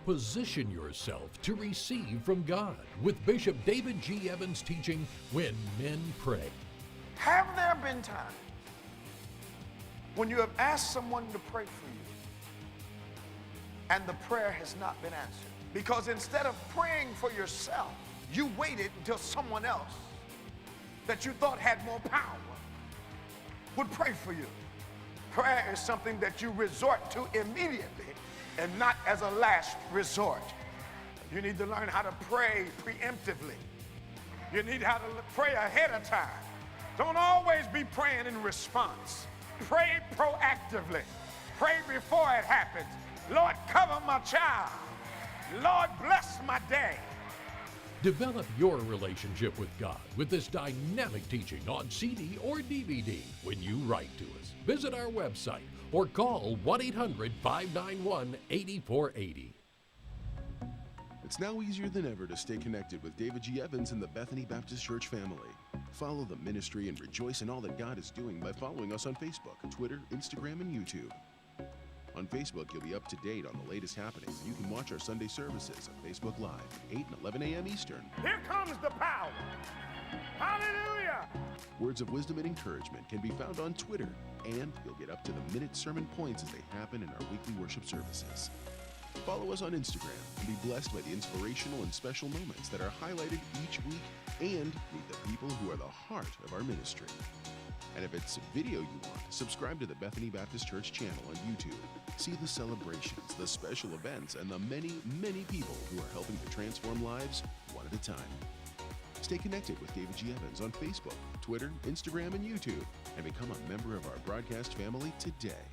Position yourself to receive from God with Bishop David G. Evans teaching When Men Pray. Have there been times when you have asked someone to pray for you and the prayer has not been answered? Because instead of praying for yourself, you waited until someone else that you thought had more power would pray for you. Prayer is something that you resort to immediately and not as a last resort. You need to learn how to pray preemptively. You need how to pray ahead of time. Don't always be praying in response. Pray proactively. Pray before it happens. Lord, cover my child. Lord, bless my day. Develop your relationship with God with this dynamic teaching on CD or DVD when you write to us. Visit our website or call 1-800-591-8480. It's now easier than ever to stay connected with David G. Evans and the Bethany Baptist Church family. Follow the ministry and rejoice in all that God is doing by following us on Facebook, Twitter, Instagram, and YouTube. On Facebook, you'll be up to date on the latest happenings, and you can watch our Sunday services on Facebook Live at 8 and 11 a.m. Eastern. Here comes the power. Hallelujah. Words of wisdom and encouragement can be found on Twitter, and you'll get up-to-the-minute sermon points as they happen in our weekly worship services. Follow us on Instagram and be blessed by the inspirational and special moments that are highlighted each week, and meet the people who are the heart of our ministry. And if it's video you want, subscribe to the Bethany Baptist Church channel on YouTube. See the celebrations, the special events, and the many, many people who are helping to transform lives one at a time. Stay connected with David G. Evans on Facebook, Twitter, Instagram, and YouTube, and become a member of our broadcast family today.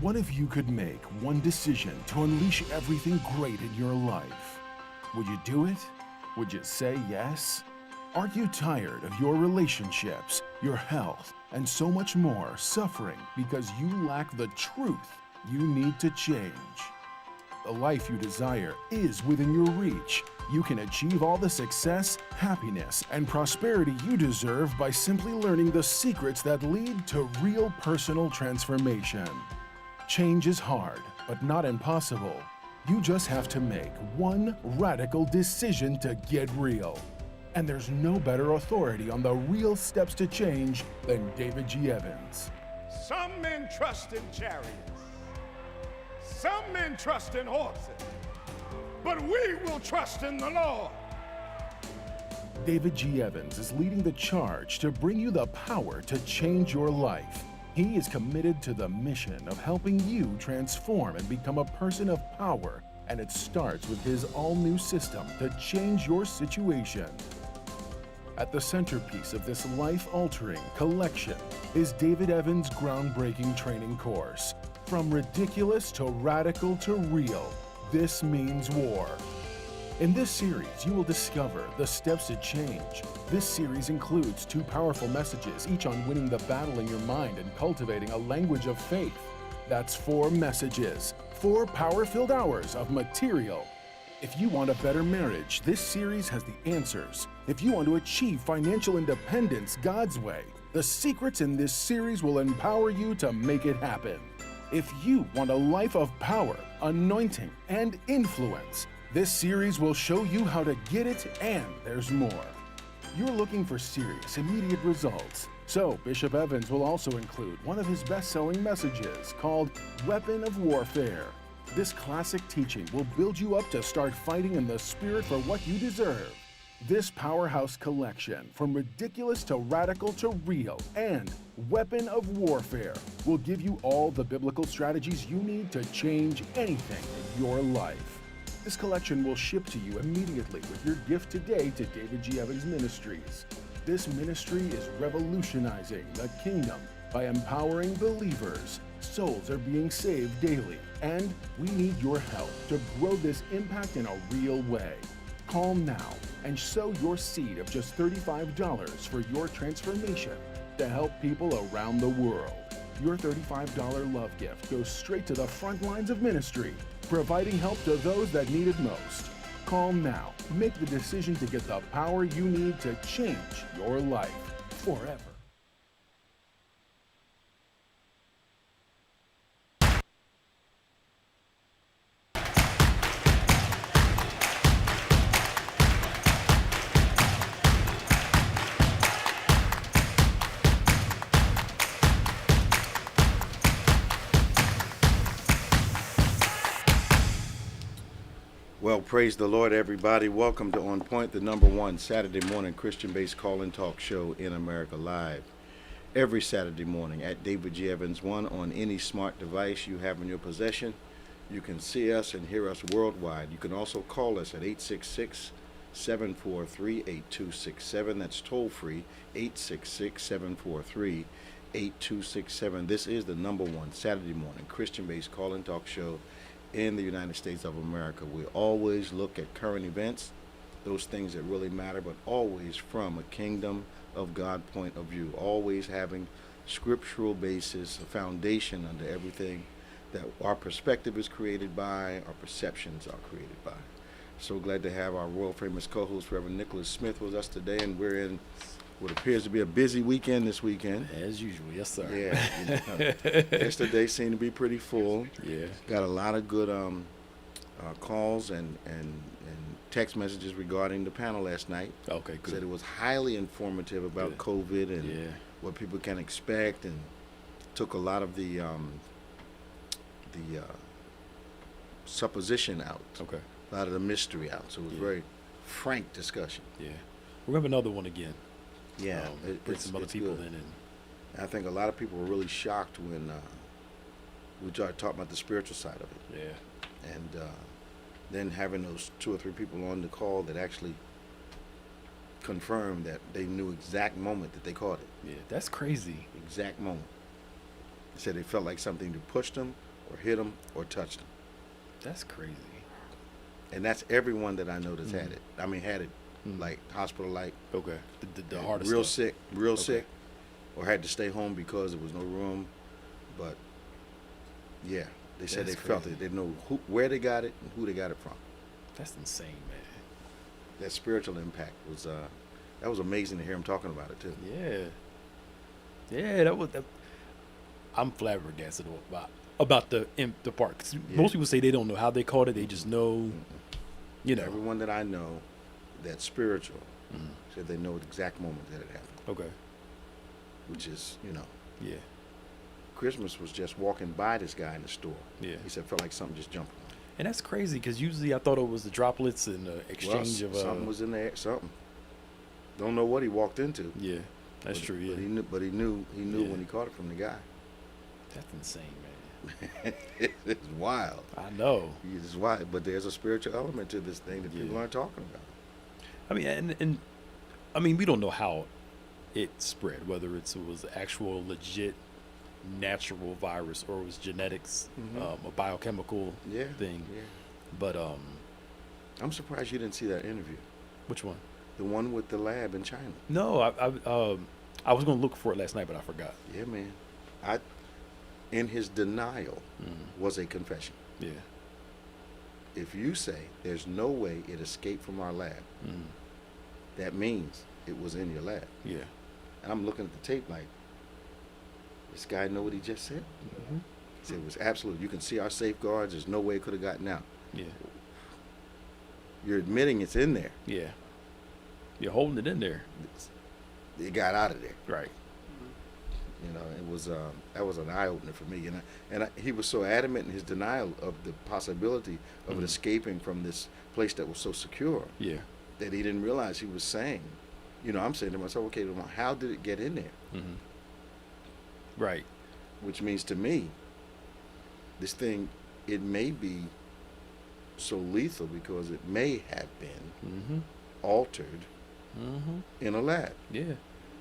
What if you could make one decision to unleash everything great in your life? Would you do it? Would you say yes? Are you tired of your relationships, your health, and so much more suffering because you lack the truth you need to change? The life you desire is within your reach. You can achieve all the success, happiness, and prosperity you deserve by simply learning the secrets that lead to real personal transformation. Change is hard, but not impossible. You just have to make one radical decision to get real. And there's no better authority on the real steps to change than David G. Evans. Some men trust in chariots. Some men trust in horses. But we will trust in the Lord. David G. Evans is leading the charge to bring you the power to change your life. He is committed to the mission of helping you transform and become a person of power, and it starts with his all-new system to change your situation. At the centerpiece of this life-altering collection is David Evans' groundbreaking training course. From ridiculous to radical to real, this means war. In this series, you will discover the steps to change. This series includes 2 powerful messages, each on winning the battle in your mind and cultivating a language of faith. That's 4 messages, 4 power-filled hours of material. If you want a better marriage, this series has the answers. If you want to achieve financial independence God's way, the secrets in this series will empower you to make it happen. If you want a life of power, anointing, and influence, this series will show you how to get it, and there's more. You're looking for serious, immediate results. So Bishop Evans will also include one of his best-selling messages called Weapon of Warfare. This classic teaching will build you up to start fighting in the spirit for what you deserve. This powerhouse collection, from ridiculous to radical to real, and Weapon of Warfare, will give you all the biblical strategies you need to change anything in your life. This collection will ship to you immediately with your gift today to David G. Evans Ministries. This ministry is revolutionizing the kingdom by empowering believers. Souls are being saved daily, and we need your help to grow this impact in a real way. Call now and sow your seed of just $35 for your transformation to help people around the world. Your $35 love gift goes straight to the front lines of ministry, providing help to those that need it most. Call now. Make the decision to get the power you need to change your life forever. Well, praise the Lord, everybody. Welcome to On Point, the #1 Saturday morning Christian-based call-in talk show in America Live. Every Saturday morning at David G. Evans 1 on any smart device you have in your possession. You can see us and hear us worldwide. You can also call us at 866-743-8267. That's toll-free, 866-743-8267. This is the #1 Saturday morning Christian-based call-in talk show in the United States of America. We always look at current events, those things that really matter, but always from a kingdom of God point of view, always having scriptural basis, a foundation under everything that our perspective is created by, our perceptions are created by. So glad to have our world famous co-host Reverend Nicholas Smith with us today, and we're in what appears to be a busy weekend this weekend. As usual, yes sir. Yeah. Yesterday seemed to be pretty full. Yeah. Got a lot of good calls and text messages regarding the panel last night. Okay, good. Said it was highly informative about COVID and Yeah. what people can expect, and took a lot of the supposition out, Okay. a lot of the mystery out. So it was very frank discussion. Yeah. We're gonna have another one again. Yeah, Bring some other people good. in and I think a lot of people were really shocked when we started talking about the spiritual side of it. yeah. And then having those 2 or 3 people on the call that actually confirmed that they knew exact moment that they caught it. Yeah. That's crazy. Exact moment. They said they felt like something either pushed them or hit them or touched them. That's crazy. And that's everyone that I know that's had it. I mean, had it like hospital-like. Okay. The hardest real stuff. sick, real sick, or had to stay home because there was no room. But yeah, they said That's they felt crazy. it. They know where they got it and who they got it from. That's insane, man. That spiritual impact was that was amazing to hear him talking about it too. Yeah. Yeah, that was. I'm flabbergasted about the part. 'Cause most people say they don't know how they caught it. They just know. You know. Everyone that I know that's spiritual said they know the exact moment that it happened, Okay. which is, Yeah. Christmas was just walking by this guy in the store. Yeah. He said felt like something just jumped on him. And that's crazy because usually I thought it was the droplets and the exchange of. Something was in there. Something. Don't know what he walked into. Yeah. That's true. Yeah. But he knew Yeah. when he caught it from the guy. That's insane, man. It's wild. I know. It's wild. But there's a spiritual element to this thing that people aren't talking about. I mean, and I mean, we don't know how it spread, whether it was actual legit natural virus or it was genetics, a biochemical thing. Yeah. But I'm surprised you didn't see that interview. which one? The one with the lab in China. No, I was gonna look for it last night, but I forgot. Yeah, man. In his denial was a confession. Yeah. If you say there's no way it escaped from our lab, that means it was in your lab. Yeah. And I'm looking at the tape like, this guy know what he just said? He said it was absolute. You can see our safeguards. There's no way it could have gotten out. Yeah. You're admitting it's in there. Yeah. You're holding it in there. It got out of there. Right. It was that was an eye opener for me. And he was so adamant in his denial of the possibility of it escaping from this place that was so secure. Yeah. That he didn't realize he was saying. I'm saying to myself, okay, well, how did it get in there? Right. Which means to me, this thing, it may be so lethal because it may have been altered in a lab. Yeah.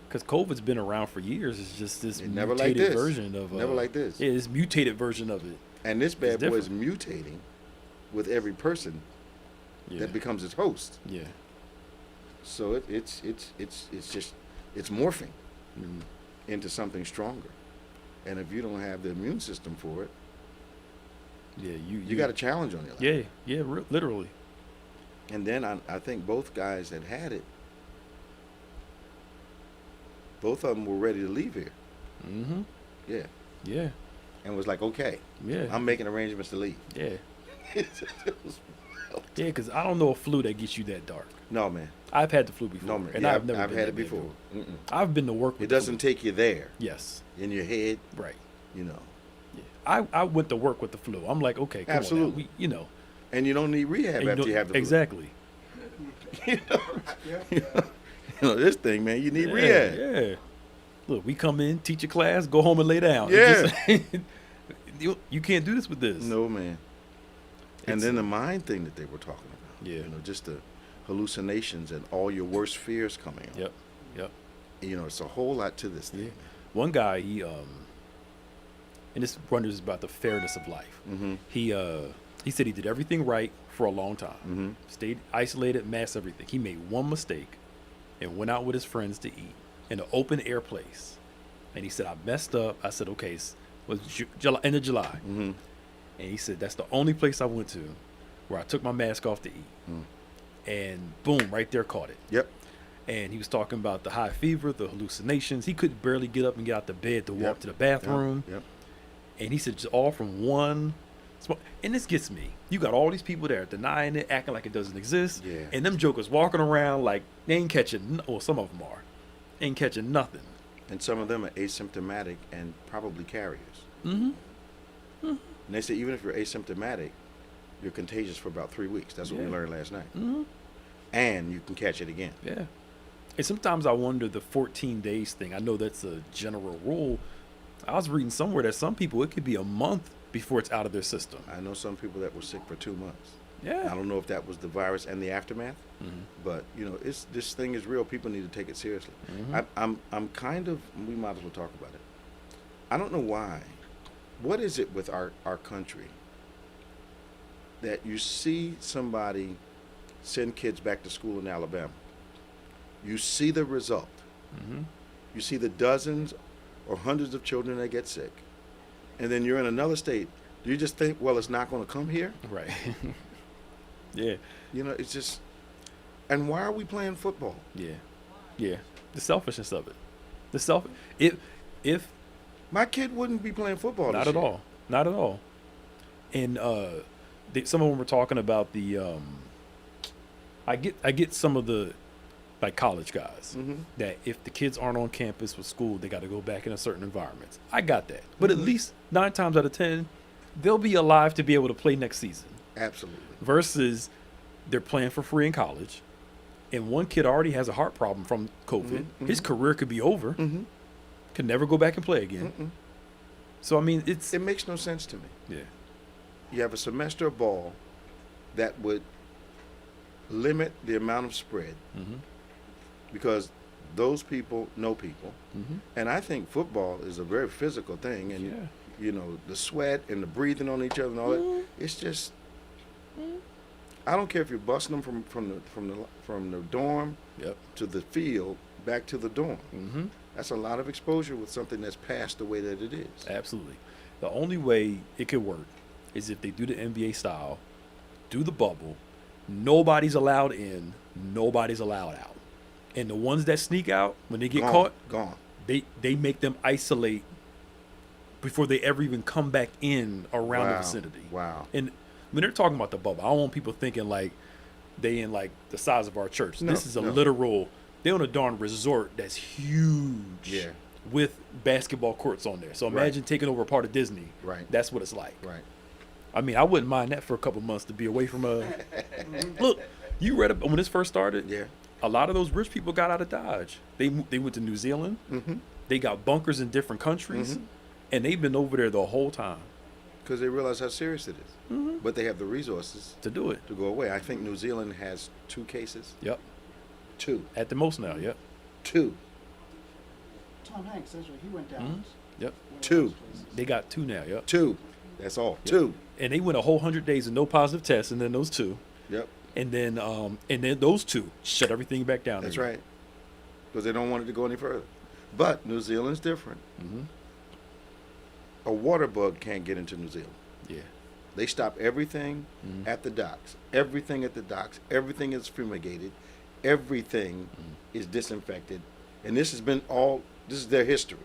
Because COVID's been around for years. It's just this never mutated like this. version of Never like this. Yeah, this mutated version of it. And this bad It's boy is mutating with every person Yeah. that becomes its host. Yeah. So it's morphing into something stronger. And if you don't have the immune system for it, Yeah. you got a challenge on your life. Yeah. Yeah. Literally. And then I think both guys that had it, both of them were ready to leave here. Yeah. Yeah. And was like, okay, Yeah. I'm making arrangements to leave. Yeah. It was wild. Yeah. Because I don't know a flu that gets you that dark. No, man. I've had the flu before. No, man. And Yeah, I've never I've been had that it bad before. Mm-mm. I've been to work with It doesn't the flu. take you there Yes. in your head, Right. you know. Yeah. I went to work with the flu. I'm like, okay, come Absolutely. on now. And you don't need rehab And after you have the flu. exactly. This thing, man, you need rehab. Yeah. Look, we come in, teach a class, go home and lay down. Yeah. You can't do this with this. No, man. And It's- then the mind thing that they were talking about. Yeah. Just the hallucinations and all your worst fears coming out. Yep. Yep. It's a whole lot to this thing. Yeah. One guy, and this wonders about the fairness of life. Mm-hmm. He said he did everything right for a long time. Mm-hmm. Stayed isolated, masked everything. He made one mistake and went out with his friends to eat in an open air place. And he said, I messed up. I said, okay, it was end of July. Mm-hmm. And he said, that's the only place I went to where I took my mask off to eat. Mm. And boom, right there caught it. Yep. And he was talking about the high fever, the hallucinations. He could barely get up and get out the bed to walk to the bathroom. Yep. And he said, just all from one. And this gets me. You got all these people there denying it, acting like it doesn't exist. Yeah. And them jokers walking around like they ain't catching, well, some of them are, ain't catching nothing. And some of them are asymptomatic and probably carriers. Mm-hmm. And they say even if you're asymptomatic, you're contagious for about 3 weeks. That's what we Yeah. learned last night. Mm-hmm. And you can catch it again. Yeah. And sometimes I wonder the 14 days thing. I know that's a general rule. I was reading somewhere that some people, it could be a month before it's out of their system. I know some people that were sick for 2 months. Yeah. I don't know if that was the virus and the aftermath, Mm-hmm. but this thing is real. People need to take it seriously. Mm-hmm. I'm kind of. We might as well talk about it. I don't know why. What is it with our country that you see somebody send kids back to school in Alabama? You see the result. Mm-hmm. You see the dozens or hundreds of children that get sick, and then you're in another state. Do you just think, well, it's not going to come here? Right. Yeah. It's just. And why are we playing football? Yeah. Yeah. The selfishness of it. If My kid wouldn't be playing football. not this at year. all. Not at all. And some of them were talking about the I get some of the like college guys Mhm. that if the kids aren't on campus with school, they got to go back in a certain environment. I got that. But Mm-hmm. at least 9 times out of 10, they'll be alive to be able to play next season. Absolutely. Versus they're playing for free in college. And one kid already has a heart problem from COVID. His career could be over. Mm-hmm. Could never go back and play again. Mm-mm. So I mean, it's It makes no sense to me. yeah, You have a semester of ball that would limit the amount of spread mm-hmm. because those people know people. Mm-hmm. And I think football is a very physical thing. And, Yeah. the sweat and the breathing on each other and all that, it's just, I don't care if you're busting them from the dorm Yep. to the field back to the dorm. Mm-hmm. That's a lot of exposure with something that's passed the way that it is. Absolutely. The only way it could work is if they do the NBA style, do the bubble. Nobody's allowed in, nobody's allowed out. And the ones that sneak out, when they get caught, Gone. they make them isolate before they ever even come back in around the Wow. vicinity. Wow. And when they're talking about the bubble, I don't want people thinking like they in like the size of our church. No, This is a no. literal, they on a darn resort that's huge. Yeah. With basketball courts on there. So Right. imagine taking over a part of Disney. Right. That's what it's like. Right. I mean, I wouldn't mind that for a couple months to be away from a. Look, you read it when this first started. Yeah. A lot of those rich people got out of Dodge. They went to New Zealand. Mm-hmm. They got bunkers in different countries, Mhm. and they've been over there the whole time Because they realize how serious it is. But they have the resources to do it. to go away. I think New Zealand has 2 cases. Yep. 2. At the most now. Yep. 2. Tom Hanks, that's right. He went down. Mm-hmm. Yep. one of Two. those places. They got 2 now. Yep. 2. That's all. Yep. 2. And they went a whole 100 days with no positive tests, and then those 2, Yep. and then those 2 shut everything back down. That's again. right. Because they don't want it to go any further. But New Zealand's different. Mm-hmm. A water bug can't get into New Zealand. Yeah. They stop everything Mhm. at the docks. Everything at the docks. Everything is fumigated. Everything is disinfected. And this is their history.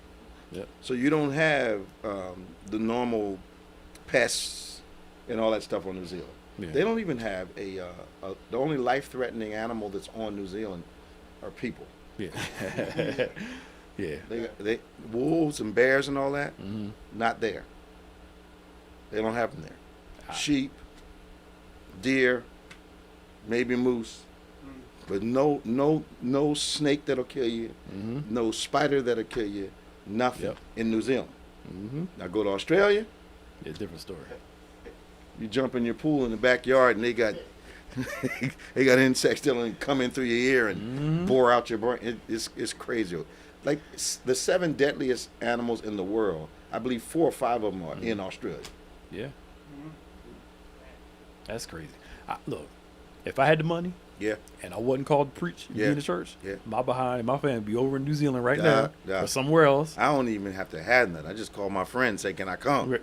Yep. So you don't have the normal pests and all that stuff on New Zealand. Yeah. They don't even have the only life-threatening animal that's on New Zealand are people. Yeah. Yeah. They wolves and bears and all that, Mm-hmm. not there. They don't have them there. Sheep, deer, maybe moose, but no snake that'll kill you, no spider that'll kill you, nothing in New Zealand. Now go to Australia, Yeah, different story. you jump in your pool in the backyard and they got they got insects that'll come in through your ear and bore out your brain. It's crazy. Like the 7 deadliest animals in the world, I believe 4 or 5 of them are in Australia. Yeah. That's crazy. Look, if I had the money Yeah. and I wasn't called to preach and be in the church, Yeah. my behind and my family be over in New Zealand right Yeah, now yeah. or somewhere else. I don't even have to have nothing. I just call my friend, say, "Can I come?"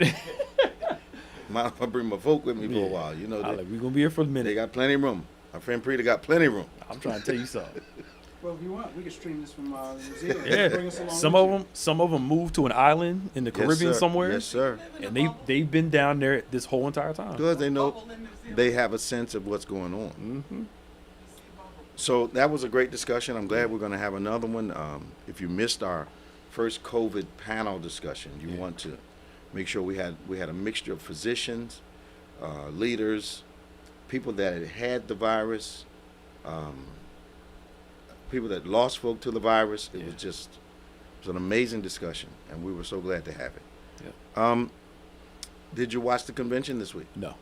I bring my folk with me for a while. You know, we're gonna be here for a they minute. got plenty of room. My friend Preeta got plenty of room. I'm trying to tell you something. Well, if you want, we can stream this from New Zealand. Yeah, Bring us along some with of you. them, moved to an island in the Caribbean Yes, sir. somewhere, Yes, sir. and they've been down there this whole entire time. Because they know they have a sense of what's going on. So that was a great discussion. I'm glad we're going to have another one. If you missed our first COVID panel discussion, you want to make sure we had a mixture of physicians, leaders, people that had the virus, people that lost folk to the virus. It was an amazing discussion, and we were so glad to have it. Yeah. Did you watch the convention this week? No.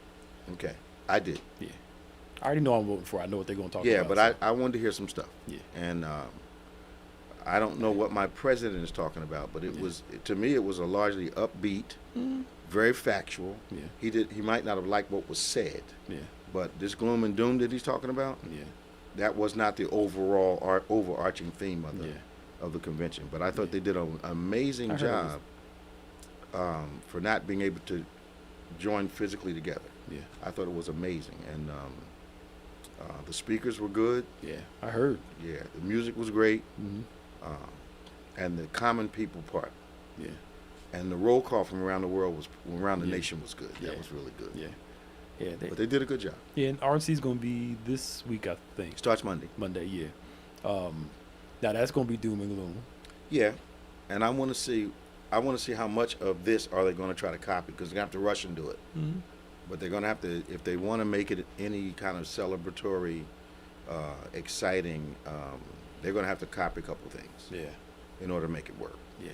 Okay, I did. Yeah. I already know I'm voting for. I know what they're going to talk Yeah, about. but I wanted to hear some stuff. Yeah. And I don't know what my president is talking about, but it was, to me, it was a largely upbeat, very factual. Yeah. He might not have liked what was said, Yeah. but this gloom and doom that he's talking about, Yeah. that was not the overall overarching theme Yeah. of the convention. But I thought they did an amazing I heard job for not being able to join physically together. Yeah. I thought it was amazing, and the speakers were good. Yeah. I heard. Yeah, the music was great, Mm-hmm. and the common people part, Yeah. and the roll call from around the world the Yeah. nation was good. Yeah. That was really good. Yeah. Yeah. But they did a good job. Yeah. And RNC's going to be this week, I think. Starts Monday. Monday. Yeah. Now that's going to be doom and gloom. Yeah, and I want to see how much of this are they going to try to copy, because they're going to have to rush and do it. Mm-hmm. But they're going to have to, if they want to make it any kind of celebratory, exciting, they're going to have to copy a couple things Yeah. in order to make it work. Yeah.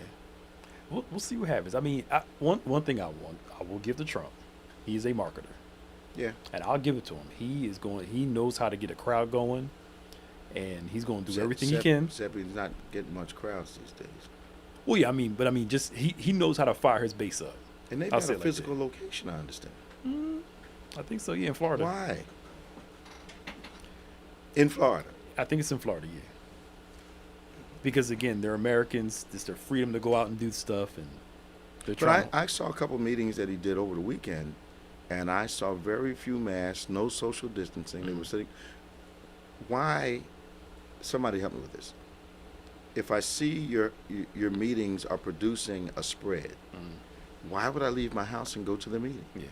We'll see what happens. I mean, one thing I will give to Trump. He's a marketer. Yeah. And I'll give it to him. He knows how to get a crowd going, and he's going to do everything he can. Except he's not getting much crowds these days. Well, yeah, I mean, just he knows how to fire his base up. And they've I'll got say a it like physical location, I understand. I think so, yeah, in Florida. Why? In Florida. I think it's in Florida, yeah. Because again, they're Americans. It's their freedom to go out and do stuff, and they're trying. But I saw a couple meetings that he did over the weekend, and I saw very few masks, no social distancing. They were sitting. Why? Somebody help me with this. If I see your meetings are producing a spread, why would I leave my house and go to the meeting? Yeah.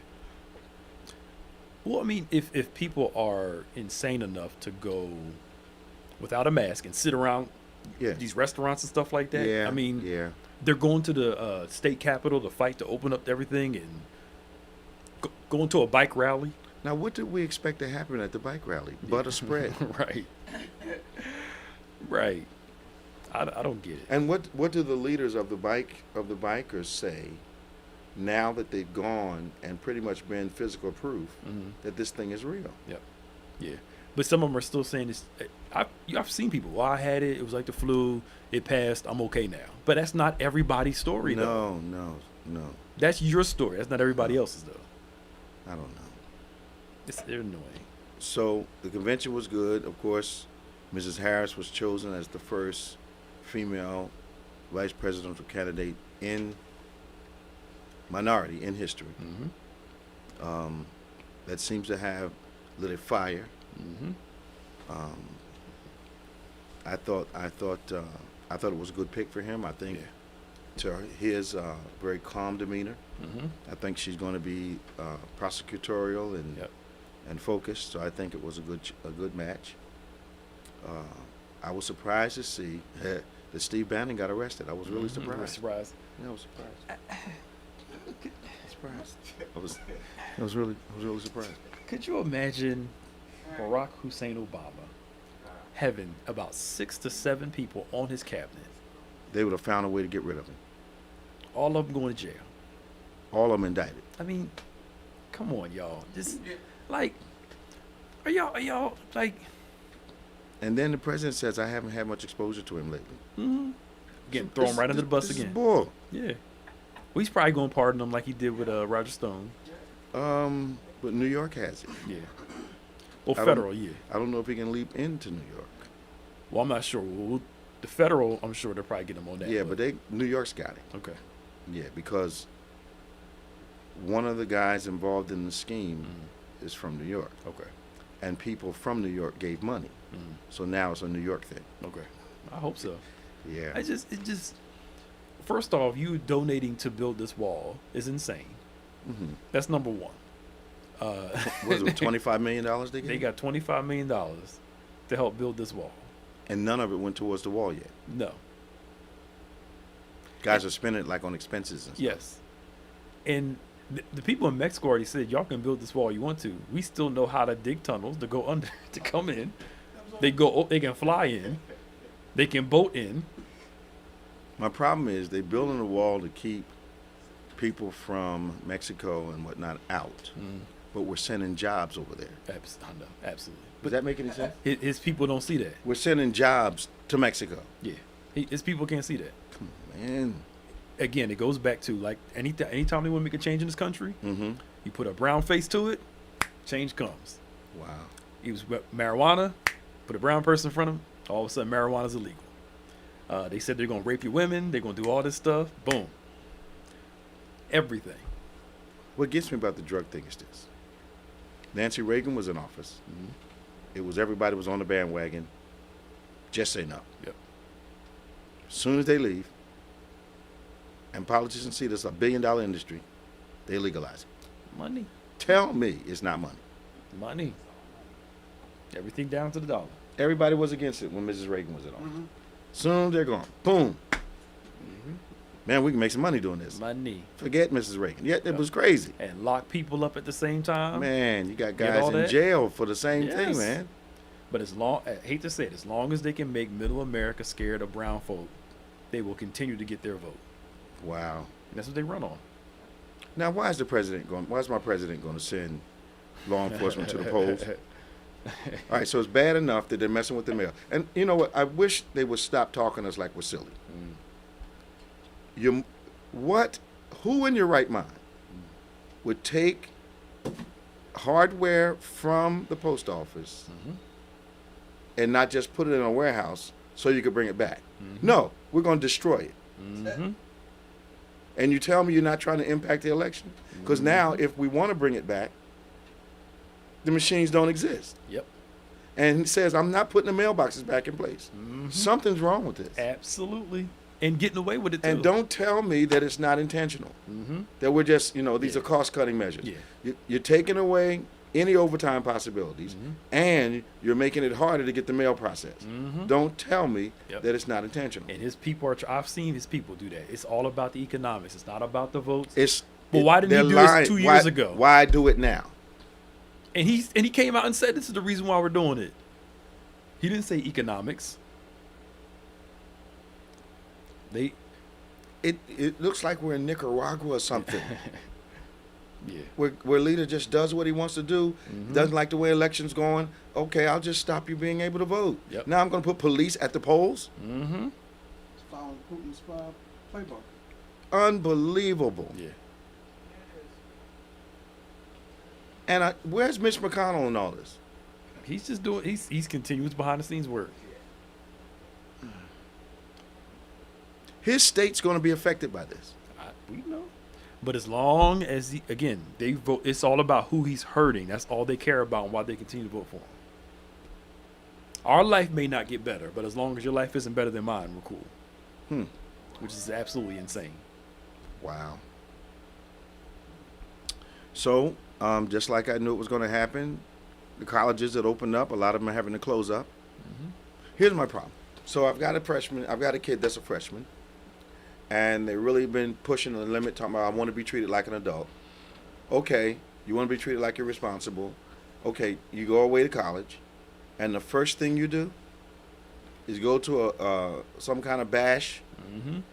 Well, I mean, if people are insane enough to go without a mask and sit around these restaurants and stuff like that, Yeah. I mean, yeah. they're going to the state capitol to fight to open up everything and going to a bike rally. Now, what did we expect to happen at the bike rally? But a spread. Right. Right. I don't get it. And what do the leaders of the bikers say now that they've gone and pretty much been physical proof that this thing is real? Yep. Yeah. But some of them are still saying this. I've seen people. Well, I had it. It was like the flu. It passed. I'm okay now. But that's not everybody's story, though. No. That's your story. That's not everybody else's, though. I don't know. They're annoying. So the convention was good. Of course, Mrs. Harris was chosen as the first female vice presidential candidate in minority in history. That seems to have lit a fire. I thought it was a good pick for him. I think to his very calm demeanor. I think she's going to be prosecutorial and focused. So I think it was a good match. I was surprised to see that Steve Bannon got arrested. I was really surprised. Surprised. Yeah, I was surprised. Surprised. I was really surprised. Could you imagine Barack Hussein Obama having about 6 to 7 people on his cabinet, They would have found a way to get rid of him. all of them going to jail? All of them indicted. I mean, come on, y'all. Just like, are y'all like And then the president says, I haven't had much exposure to him lately. getting thrown right under the bus This again? is bull. Yeah. Well, he's probably going to pardon him like he did with Roger Stone. But New York has it. Yeah. Well, I don't- federal, yeah. I don't know if he can leap into New York. Well, I'm not sure. Well, the federal, I'm sure they'll probably get him on that. Yeah, but New York's got it. Okay. Yeah, because one of the guys involved in the scheme is from New York. Okay. And people from New York gave money. So now it's a New York thing. Okay. I hope so. Yeah. It just, first off, you donating to build this wall is insane. That's number one. Was it $25 million they gave? They got $25 million to help build this wall. And none of it went towards the wall yet. No. Guys are spending it like on expenses and stuff. Yes. And the people in Mexico already said, y'all can build this wall you want to. We still know how to dig tunnels to go under, to come in. They can fly in. They can boat in. My problem is they building a wall to keep people from Mexico and whatnot out. But we're sending jobs over there. I know, absolutely. Does that make any sense? His people don't see that. We're sending jobs to Mexico. Yeah. His people can't see that. Come on, man. Again, it goes back to like anytime they want to make a change in this country, you put a brown face to it, change comes. Wow. He was marijuana, put a brown person in front of him, all of a sudden marijuana's illegal. They said they're going to rape your women, they're going to do all this stuff. Boom. Everything. What gets me about the drug thing is this. Nancy Reagan was in office. It was everybody was on the bandwagon. Just say no. Yep. As soon as they leave, and politicians see this a $1 billion industry, they legalize it. Money. Tell me it's not money. Money. Everything down to the dollar. Everybody was against it when Mrs. Reagan was in office. Soon they're gone. Boom. Man, we can make some money doing this. Money. Forget Mrs. Reagan. Yeah, it was crazy. And lock people up at the same time. Man, you got Get guys all in that? jail for the same thing, Yes. man. But I hate to say it, as long as they can make middle America scared of brown folk, they will continue to get their vote. Wow. And that's what they run on. Now, why is my president going to send law enforcement to the polls? All right, so it's bad enough that they're messing with the mail. And you know what? I wish they would stop talking to us like we're silly. Who in your right mind would take hardware from the post office and not just put it in a warehouse so you could bring it back? No, we're going to destroy it. And you tell me you're not trying to impact the election? Because now, if we want to bring it back, the machines don't exist. Yep. And he says, I'm not putting the mailboxes back in place. Something's wrong with this. Absolutely. And getting away with it, too. And don't tell me that it's not intentional. That we're just, these are cost-cutting measures. Yeah. You're taking away any overtime possibilities, and you're making it harder to get the mail processed. Don't tell me that it's not intentional. And his people I've seen his people do that. It's all about the economics. It's not about the votes. But why didn't he do this 2 years ago? Why do it now? And he came out and said this is the reason why we're doing it. He didn't say economics. It looks like we're in Nicaragua or something. Yeah. Where leader just does what he wants to do, doesn't like the way elections going. Okay, I'll just stop you being able to vote. Yep. Now I'm going to put police at the polls. It's following Putin's playbook. Unbelievable. Yeah. And where's Mitch McConnell in all this? He's just doing. He's continuous behind the scenes work. His state's going to be affected by this. We know. But as long as they vote, it's all about who he's hurting. That's all they care about and why they continue to vote for him. Our life may not get better, but as long as your life isn't better than mine, we're cool. Which is absolutely insane. Wow. So, just like I knew it was going to happen, the colleges that opened up, a lot of them are having to close up. Here's my problem. So I've got a kid that's a freshman, and they've really been pushing the limit, talking about I want to be treated like an adult. Okay, you want to be treated like you're responsible. Okay, you go away to college, and the first thing you do is go to some kind of bash,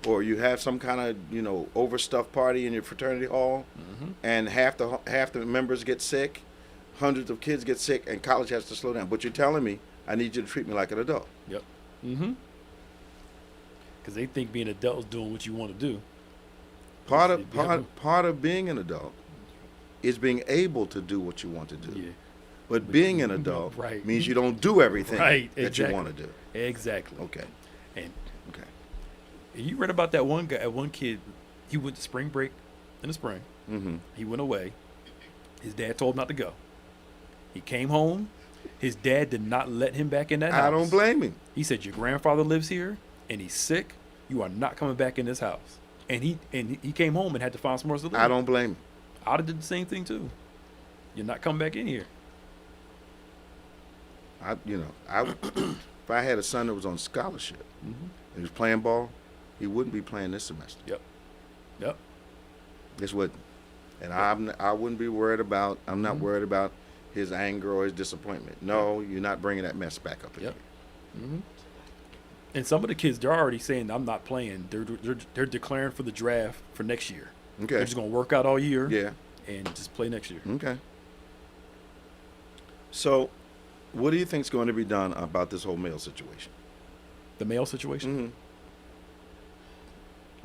or you have some kind of overstuffed party in your fraternity hall, and half the members get sick, hundreds of kids get sick, and college has to slow down. But you're telling me I need you to treat me like an adult. Yep. Because they think being an adult is doing what you want to do. Part of being an adult is being able to do what you want to do. Yeah. But being an adult Right. means you don't do everything that you exactly. want to do. Exactly. Okay. And Okay. you read about that one guy, one kid. He went to spring break in the spring. Mm-hmm. He went away. His dad told him not to go. He came home. His dad did not let him back in that house. I don't blame him. He said, "Your grandfather lives here, and he's sick. You are not coming back in this house." And he came home and had to find somewhere else to live. I don't blame him. I'd have did the same thing too. You're not coming back in here. If I had a son that was on scholarship and he was playing ball, he wouldn't be playing this semester. Yep. This wouldn't. And I wouldn't be worried about. I'm not worried about his anger or his disappointment. No, you're not bringing that mess back up again. And some of the kids, they're already saying, "I'm not playing." They're declaring for the draft for next year. Okay. They're just gonna work out all year. Yeah. And just play next year. Okay. So, what do you think is going to be done about this whole mail situation? The male situation.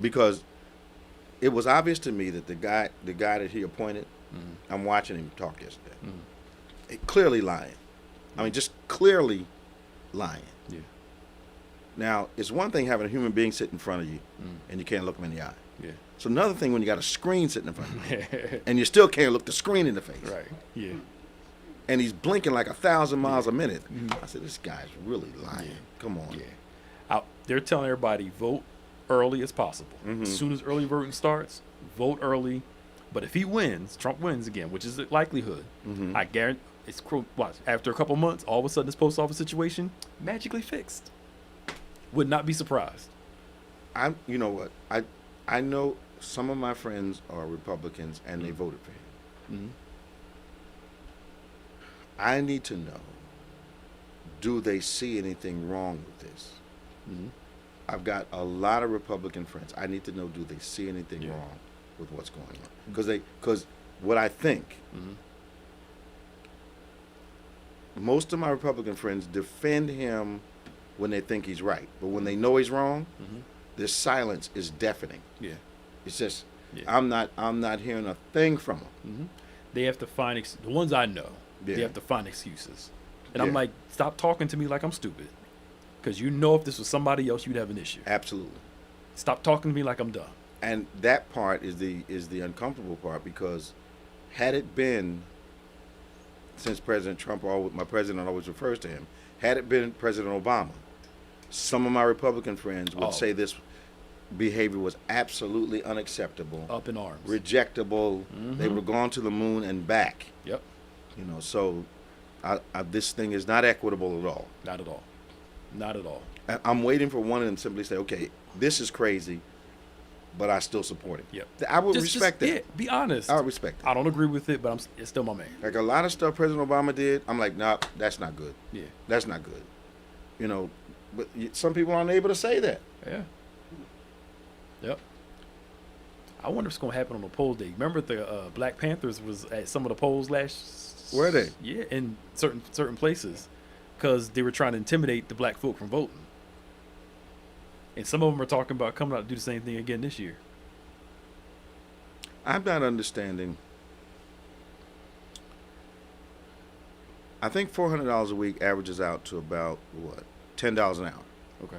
Because it was obvious to me that the guy that he appointed, I'm watching him talk yesterday, clearly lying. I mean, just clearly lying. Yeah. Now, it's one thing having a human being sit in front of you and you can't look him in the eye. Yeah. It's another thing when you got a screen sitting in front of you and you still can't look the screen in the face. Right. Yeah. And he's blinking like 1,000 miles a minute. I said, this guy's really lying. Yeah. Come on. Yeah. They're telling everybody vote early as possible. As soon as early voting starts, vote early. But if he wins, Trump wins again, which is the likelihood. I guarantee it's watch after a couple months, all of a sudden this post office situation magically fixed. Would not be surprised. You know what? I know some of my friends are Republicans and they voted for him. I need to know, do they see anything wrong with this? I've got a lot of Republican friends. I need to know, do they see anything wrong with what's going on? Because what I think, most of my Republican friends defend him when they think he's right. But when they know he's wrong, this silence is deafening. Yeah. It's just, I'm not hearing a thing from him. They have to find the ones I know. Yeah. They have to find excuses, and Yeah. I'm like, stop talking to me like I'm stupid, because if this was somebody else, you'd have an issue. Absolutely. Stop talking to me like I'm dumb. And that part is the uncomfortable part, because had it been, since President Trump, my president always refers to him, had it been President Obama, some of my Republican friends would say this behavior was absolutely unacceptable, Up in arms. rejectable. They would have gone to the moon and back. Yep. So this thing is not equitable at all. Not at all. Not at all. I'm waiting for one of them to simply say, okay, this is crazy, but I still support him. Yep. I would respect that. Yeah, be honest. I would respect that. I don't agree with it, but it's still my man. Like a lot of stuff President Obama did, I'm like, nah, that's not good. Yeah. That's not good. But some people aren't able to say that. Yeah. Yep. I wonder if it's going to happen on the poll day. Remember the Black Panthers was at some of the polls last. Were they? Yeah, in certain places, because they were trying to intimidate the black folk from voting. And some of them are talking about coming out to do the same thing again this year. I'm not understanding. I think $400 a week averages out to about, $10 an hour. Okay.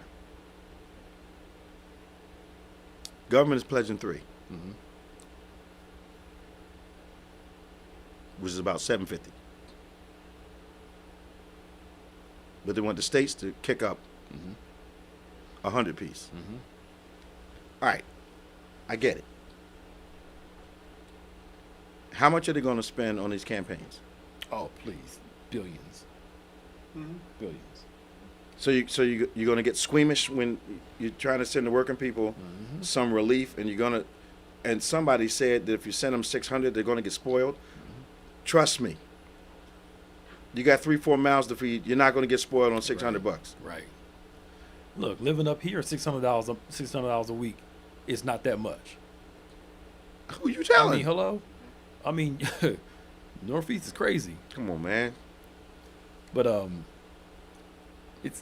Government is pledging $3, which is about $750. But they want the states to kick up 100 piece. All right, I get it. How much are they going to spend on these campaigns? Oh, please. Billions. Billions. So you're going to get squeamish when you're trying to send the working people some relief, and and somebody said that if you send them 600, they're going to get spoiled. Trust me. You got 3-4 mouths to feed. You're not going to get spoiled on $600. Right. Look, living up here, $600 a week is not that much. Who you telling? I mean, hello. I mean, Northeast is crazy. Come on, man. But it's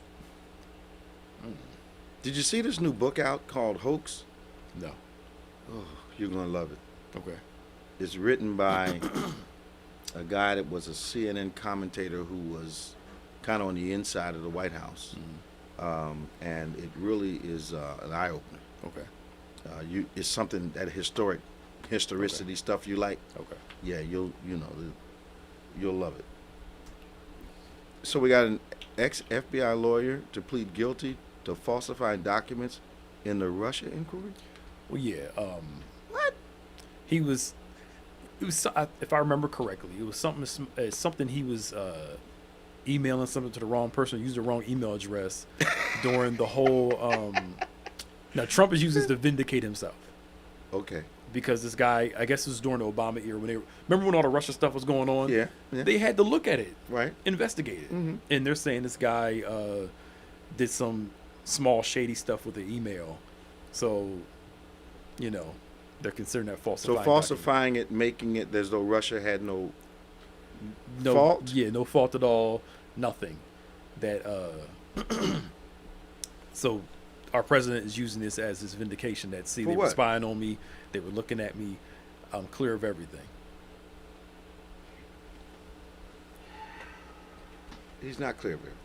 Did you see this new book out called Hoax? no. Oh, you're going to love it. Okay. It's written by a guy that was a CNN commentator who was kind of on the inside of the White House. And it really is an eye-opener. Okay. It's something that historicity stuff you like. Okay. Yeah, you'll love it. So we got an ex-FBI lawyer to plead guilty to falsifying documents in the Russia inquiry. Well, yeah. What? It was, if I remember correctly, it was something he was emailing something to the wrong person, used the wrong email address during the whole. Now Trump is using this to vindicate himself. Okay. Because this guy, I guess it was during the Obama era remember when all the Russia stuff was going on? Yeah. They had to look at it, Right. investigate it, Mhm. and they're saying this guy did some small shady stuff with the email, so they're considering that falsified. So falsifying it, making it as though Russia had no no fault? Yeah, no fault at all, nothing. That so our president is using this as his vindication that For they were what? spying on me, they were looking at me, I'm clear of everything. He's not clear of everything.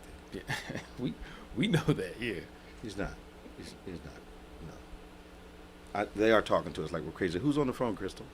Yeah, we know that. Yeah. He's not. He's not. No. They are talking to us like we're crazy. Who's on the phone, Crystal?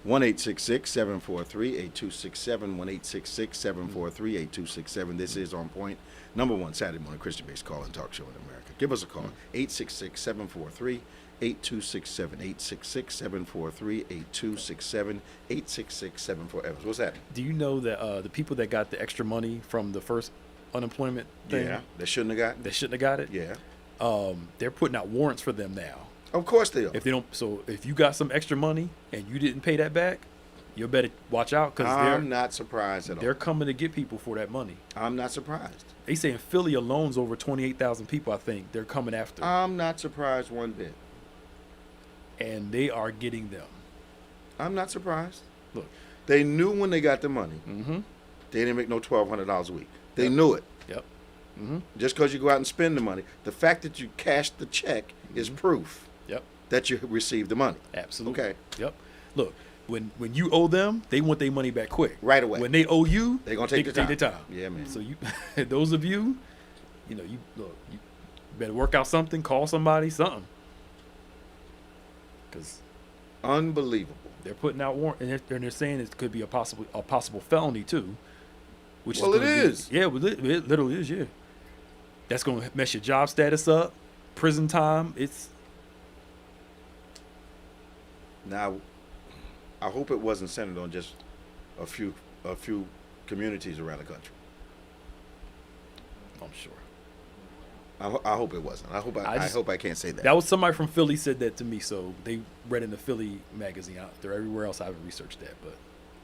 1-866-743-8267. 1-866-743-8267. This is On Point, number one Saturday morning Christian-based call and talk show in America. Give us a call. 866-743-8267. 866-743-8267. 866-74-EVANS. What's that? Do you know that the people that got the extra money from the first unemployment thing, Yeah. They shouldn't have gotten. they shouldn't have got it? Yeah. They're putting out warrants for them now. Of course they are. If they don't, so if you got some extra money and you didn't pay that back, you better watch out because I'm not surprised at all. they're coming to get people for that money. I'm not surprised. They say in Philly alone's over 28,000 people. I think they're coming after, I'm not surprised one bit. and they are getting them. I'm not surprised. Look, They knew when they got the money. mm-hmm. They didn't make no $1,200 a week. They Yep. knew it. Yep. Mm-hmm. Just because you go out and spend the money, the fact that you cashed the check is proof Yep. that you received the money. Absolutely. Okay. Yep. Look, when you owe them, they want their money back quick. Right away. When they owe you, They gonna take they their take their time. Yeah, man. So you, those of you, you better work out something, call somebody, something, because Unbelievable. they're putting out warrant, and they're saying it could be a possible felony too. Which Well, is it gonna is. Yeah, well, it literally is. Yeah, that's going to mess your job status up, prison time. It's Now, I hope it wasn't centered on just a few communities around the country. I'm sure. I hope it wasn't. I hope I hope I can't say that. That was somebody from Philly said that to me, so they read in the Philly magazine. Out there, everywhere else I haven't researched that, but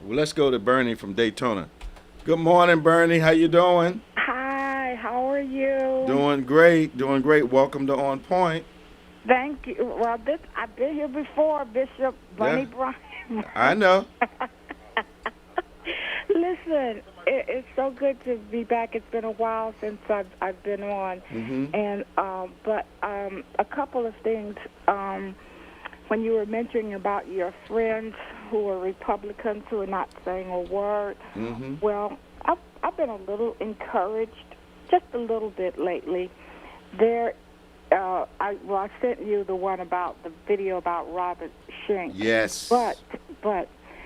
Well, let's go to Bernie from Daytona. Good morning, Bernie. How you doing? Hi, how are you? Doing great. Doing great. Welcome to On Point. Thank you. Well, I've been here before, Bishop Bunny Yeah. Bryan. I know. Listen, it's so good to be back. It's been a while since I've been on, and but a couple of things. When you were mentioning about your friends who are Republicans who are not saying a word, well, I've been a little encouraged, just a little bit lately. I sent you the video about Robert Schenck. Yes. But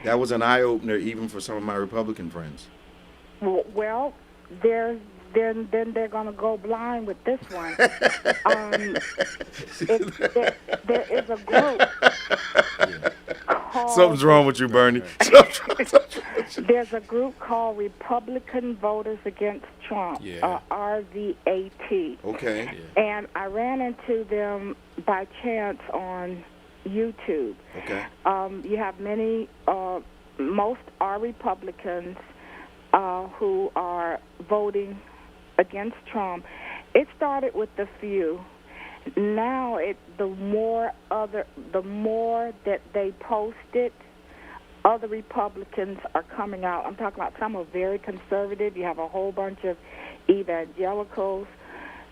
That was an eye opener even for some of my Republican friends. well, then they're going to go blind with this one. There is a group called, Something's wrong with you, Bernie. There's a group called Republican Voters Against Trump, Yeah. RVAT. Okay. Yeah. And I ran into them by chance on YouTube. Okay. You have many, most are Republicans who are voting against Trump. It started with a few. Now the more that they post it, other Republicans are coming out. I'm talking about some are very conservative. You have a whole bunch of evangelicals.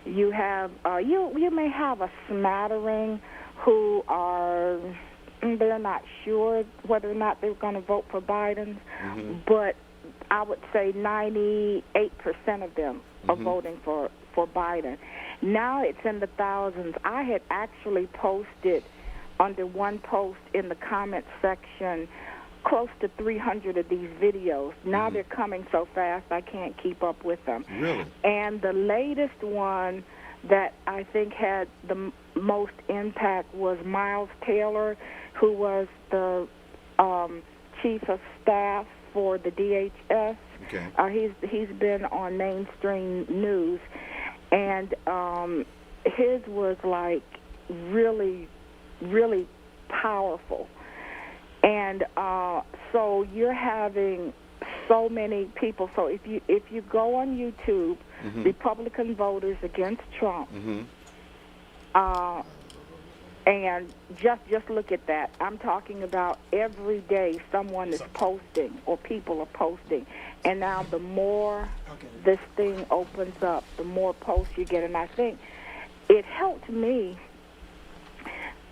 You have you may have a smattering who are they're not sure whether or not they're going to vote for Biden, but I would say 98% of them are voting for Biden. Now it's in the thousands. I had actually posted under one post in the comment section close to 300 of these videos. Now they're coming so fast I can't keep up with them. Really? And the latest one that I think had the most impact was Miles Taylor, who was the chief of staff for the DHS. Okay. He's been on mainstream news, and his was like really, really powerful. And so you're having so many people. So if you go on YouTube, Republican Voters Against Trump, and just look at that. I'm talking about every day someone is posting or people are posting. And now the more this thing opens up, the more posts you get. And I think it helped me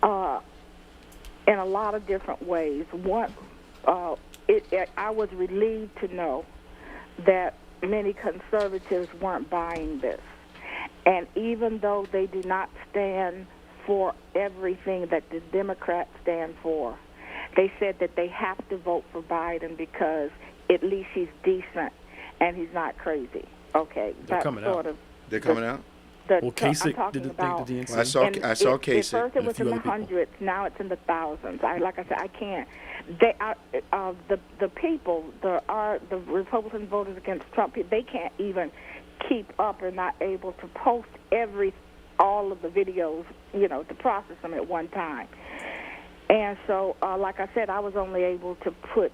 in a lot of different ways. One, I was relieved to know that many conservatives weren't buying this. And even though they do not stand for everything that the Democrats stand for, they said that they have to vote for Biden because at least he's decent and he's not crazy. Okay, They're coming out. They're coming out? Well, Kasich did the DNC. Well, I saw Kasich. At first it was in the hundreds. Now it's in the thousands. Like I said, I can't. They the people, the Republican Voters Against Trump, they can't even keep up. Or not able to post all of the videos, to process them at one time. And so, like I said, I was only able to put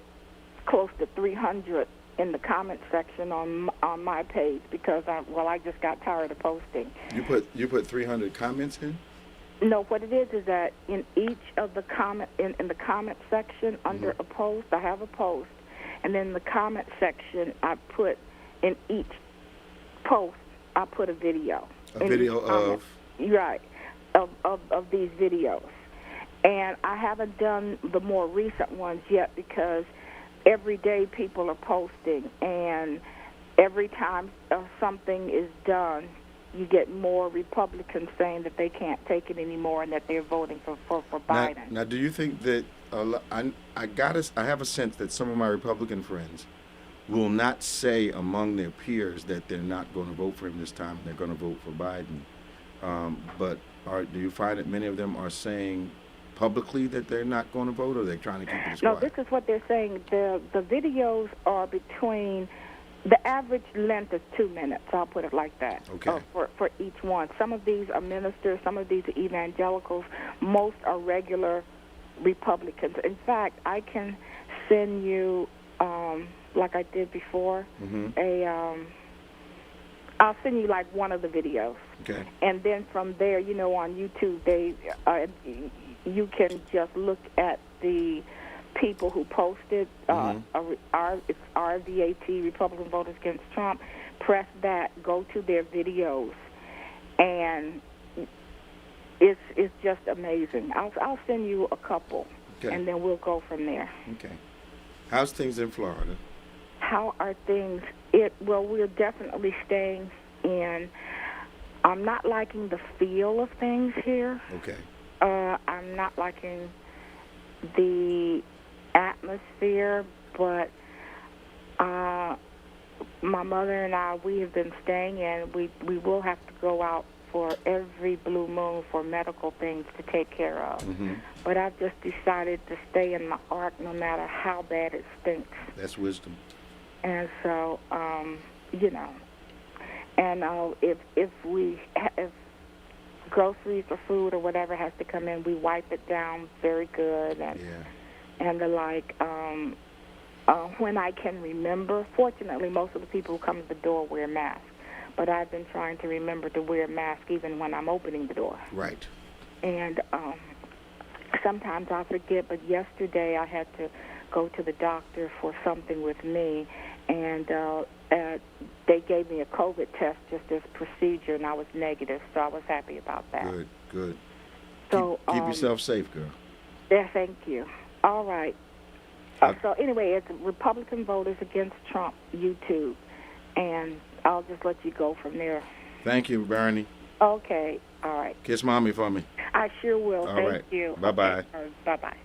close to 300 in the comment section on my page because I just got tired of posting. You put 300 comments in? No, what it is that in each of the comment in the comment section under a post, I have a post, and then in the comment section I put in each post I put a video. A video of? Right, of these videos. And I haven't done the more recent ones yet because every day people are posting, and every time something is done, you get more Republicans saying that they can't take it anymore and that they're voting for Biden. Now, do you think that I have a sense that some of my Republican friends will not say among their peers that they're not going to vote for him this time and they're going to vote for Biden. But do you find that many of them are saying publicly that they're not going to vote, or they're trying to keep it quiet? No, this is what they're saying. The videos are between, the average length is 2 minutes. I'll put it like that. Okay. For each one. Some of these are ministers. Some of these are evangelicals. Most are regular Republicans. In fact, I can send you, like I did before, I'll send you like one of the videos. Okay. And then from there, on YouTube, you can just look at the people who posted. It's RVAT, Republican Voters Against Trump. Press that, go to their videos, and it's just amazing. I'll send you a couple, and then we'll go from there. Okay. How's things in Florida? How are things? Well, we're definitely staying in. I'm not liking the feel of things here. Okay. I'm not liking the atmosphere, but my mother and I, we have been staying in. We will have to go out for every blue moon for medical things to take care of. But I've just decided to stay in my ark no matter how bad it stinks. That's wisdom. And so, you know, and if groceries or food or whatever has to come in, we wipe it down very good and the like. When I can remember, fortunately, most of the people who come to the door wear masks. But I've been trying to remember to wear a mask even when I'm opening the door. Right. And sometimes I forget, but yesterday I had to go to the doctor for something with me, and they gave me a COVID test just as procedure, and I was negative, so I was happy about that. Good, good. So keep yourself safe, girl. Yeah, thank you. All right. So anyway, it's Republican voters against Trump YouTube, and I'll just let you go from there. Thank you, Bernie. Okay. All right. Kiss Mommy for me. I sure will. All Thank right. you. Bye-bye. Okay. Bye-bye.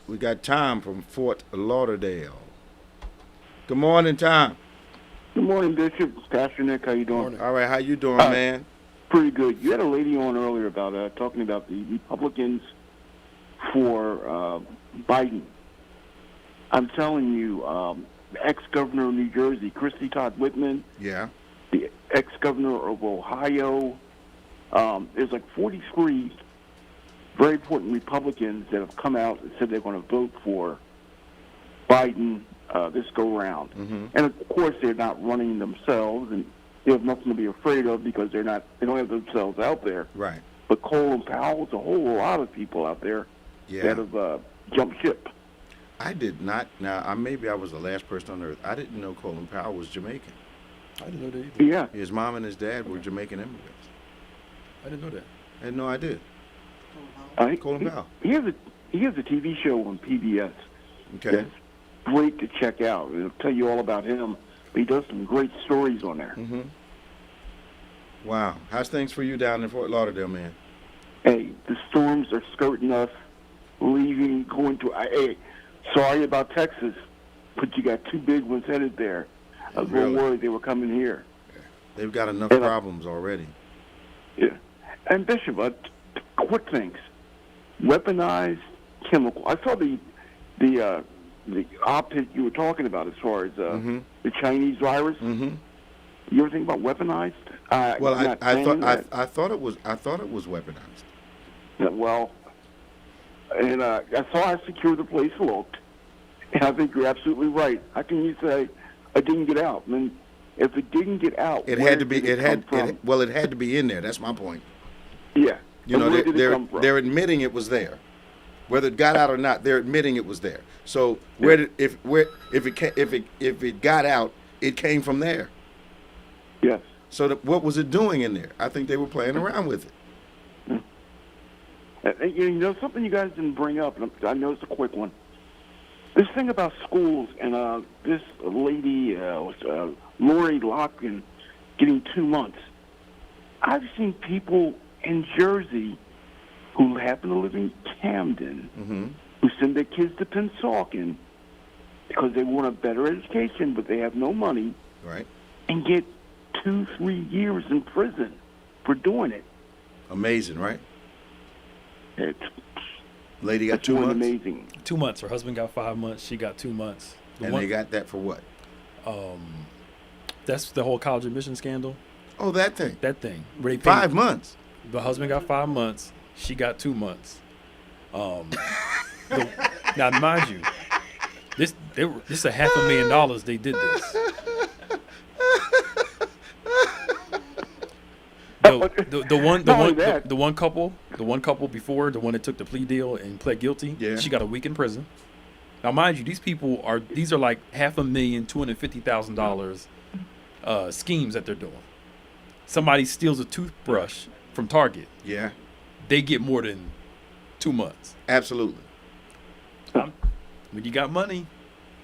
We got Tom from Fort Lauderdale. Good morning, Tom. Good morning, Bishop. Pastor Nick, how you doing? All right, how you doing, man? Pretty good. You had a lady on earlier about talking about the Republicans for Biden. I'm telling you, the ex-governor of New Jersey, Christy Todd Whitman, Yeah. the ex-governor of Ohio, there's like 43 very important Republicans that have come out and said they're going to vote for Biden this go-round. And, of course, they're not running themselves, and they have nothing to be afraid of because they don't have themselves out there. Right. But Colin Powell's a whole lot of people out there that have jumped ship. I did not. Now, maybe I was the last person on earth. I didn't know Colin Powell was Jamaican. I didn't know that either. Yeah. His mom and his dad were Jamaican immigrants. I didn't know that. I had no idea. Colin Powell. He has a TV show on PBS. Okay. That's great to check out. It'll tell you all about him. But he does some great stories on there. Wow. How's things for you down in Fort Lauderdale, man? Hey, the storms are skirting us, leaving, going to... Hey, sorry about Texas, but you got two big ones headed there. I was Really? worried they were coming here. They've got enough problems already. Yeah. And Bishop, quick things. Weaponized chemical. I saw the op-ed you were talking about as far as the Chinese virus. You ever think about weaponized? Well, I thought it was weaponized. Well, and I saw how secure the place looked, and I think you're absolutely right. How can you say it didn't get out? I mean, if it didn't get out, It had to be. It had to be in there. That's my point. Yeah. You know, Where did it come from? they're admitting it was there, whether it got out or not. They're admitting it was there. So if it got out, it came from there. Yes. So what was it doing in there? I think they were playing around with it. You know, something you guys didn't bring up, and I know it's a quick one. This thing about schools and this lady, Lori Locken, getting 2 months. I've seen people in Jersey who happen to live in Camden who send their kids to Pennsauken because they want a better education, but they have no money, right? And get 2-3 years in prison for doing it. Amazing, right? Lady got That's 2 months. Amazing. 2 months. Her husband got 5 months. She got 2 months. They got that for what? That's the whole college admission scandal. Oh, that thing. That thing. Where they paid, 5 months. The husband got 5 months. She got 2 months. Now, mind you, this is $500,000 they did this. The one couple before, the one that took the plea deal and pled guilty, she got a week in prison. Now, mind you, these are like $500,000, $250,000 schemes that they're doing. Somebody steals a toothbrush from Target. Yeah. They get more than 2 months. Absolutely. When you got money.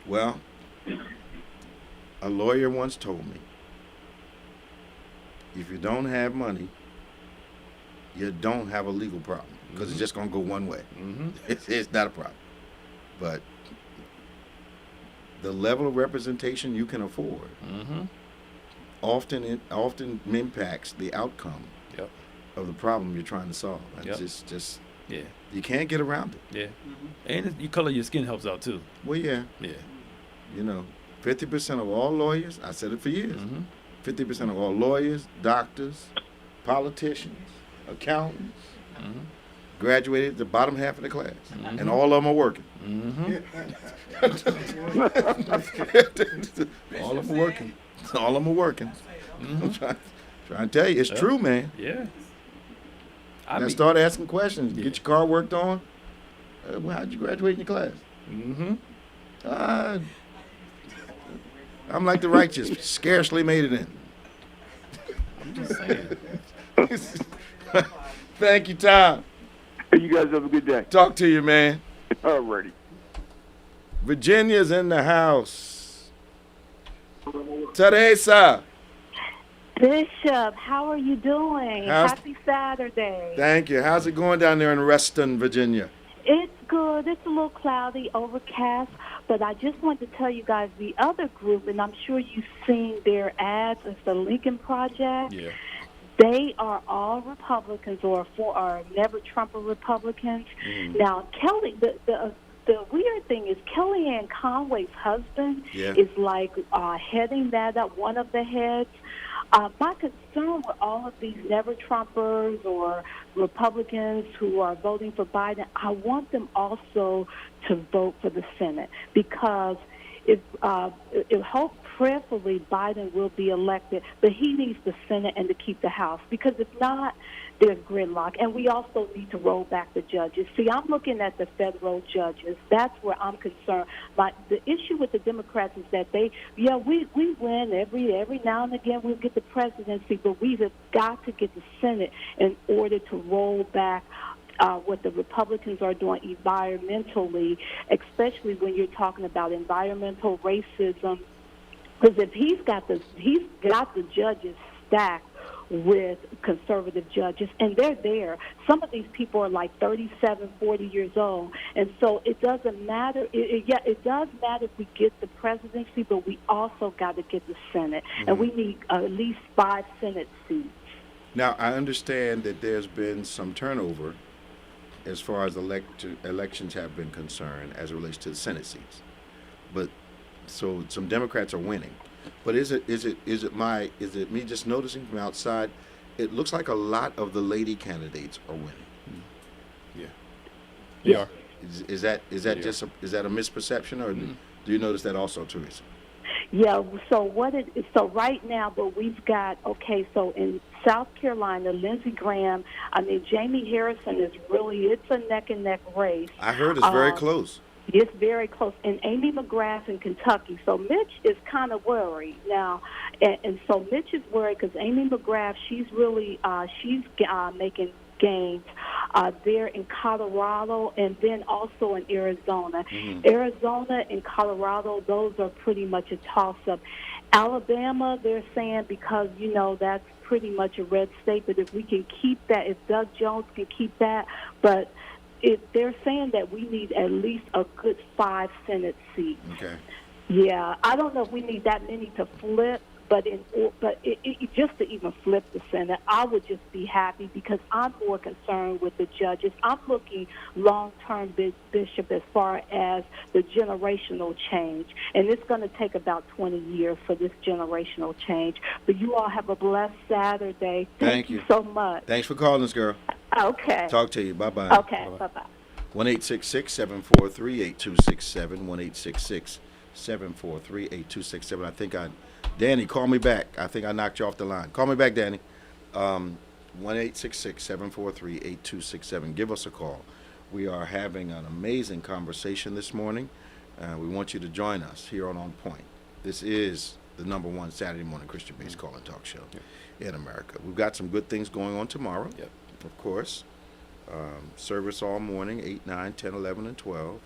Well, a lawyer once told me, if you don't have money, you don't have a legal problem because it's just going to go one way. It's not a problem. But the level of representation you can afford often impacts the outcome of the problem you're trying to solve. It's just you can't get around it. Yeah. And you color your skin helps out too. Well, yeah. Yeah. You know, 50% of all lawyers, I said it for years, 50% of all lawyers, doctors, politicians, accountants, graduated the bottom half of the class, and all of them are working. All of them are working. All of them are working. I'm trying to tell you, it's true, man. Yeah. Now start asking questions. Get your car worked on. Well, how'd you graduate in your class? I'm like the righteous, scarcely made it in. I'm just saying. Thank you, Tom. You guys have a good day. Talk to you, man. Alrighty. Virginia's in the house. Teresa. Bishop, how are you doing? Happy Saturday. Thank you. How's it going down there in Reston, Virginia? It's good. It's a little cloudy, overcast, but I just wanted to tell you guys the other group, and I'm sure you've seen their ads, it's the Lincoln Project. Yeah. They are all Republicans or never Trumper Republicans. Now, Kelly, the weird thing is Kellyanne Conway's husband is like heading that up, one of the heads. My concern with all of these never Trumpers or Republicans who are voting for Biden, I want them also to vote for the Senate because if prayerfully Biden will be elected, but he needs the Senate and to keep the House because if not, there's gridlock. And we also need to roll back the judges. See, I'm looking at the federal judges. That's where I'm concerned. But the issue with the Democrats is that we win every now and again. We'll get the presidency, but we have got to get the Senate in order to roll back what the Republicans are doing environmentally, especially when you're talking about environmental racism. Because if he's got the judges stacked with conservative judges, and they're there. Some of these people are like 37, 40 years old, and so it doesn't matter. It does matter if we get the presidency, but we also got to get the Senate, and we need at least 5 Senate seats. Now, I understand that there's been some turnover as far as elections have been concerned as it relates to the Senate seats, but so some Democrats are winning. But is it me just noticing from outside? It looks like a lot of the lady candidates are winning. Yeah, they are. Is that just is that a misperception, or do you notice that also, Teresa? Yeah. So right now, but we've got so in South Carolina, Lindsey Graham. Jamie Harrison is it's a neck and neck race. I heard it's very close. It's very close. And Amy McGrath in Kentucky. So Mitch is kind of worried now. And so Mitch is worried because Amy McGrath, she's really making gains there in Colorado and then also in Arizona. Arizona and Colorado, those are pretty much a toss-up. Alabama, they're saying because, that's pretty much a red state. But if we can keep that, if Doug Jones can keep that, but they're saying that we need at least a good 5 Senate seats. Okay. Yeah, I don't know if we need that many to flip, but just to even flip the Senate, I would just be happy because I'm more concerned with the judges. I'm looking long-term, Bishop, as far as the generational change, and it's going to take about 20 years for this generational change. But you all have a blessed Saturday. Thank you so much. Thanks for calling us, girl. Okay. Talk to you. Bye-bye. Okay, bye-bye. 1-866-743-8267, 1-866-743-8267. Danny, call me back. I think I knocked you off the line. Call me back, Danny. 1-866-743-8267. Give us a call. We are having an amazing conversation this morning. We want you to join us here on Point. This is the #1 Saturday morning Christian-based call and talk show in America. We've got some good things going on tomorrow. Yep. Of course, service all morning, 8, 9, 10, 11, and 12.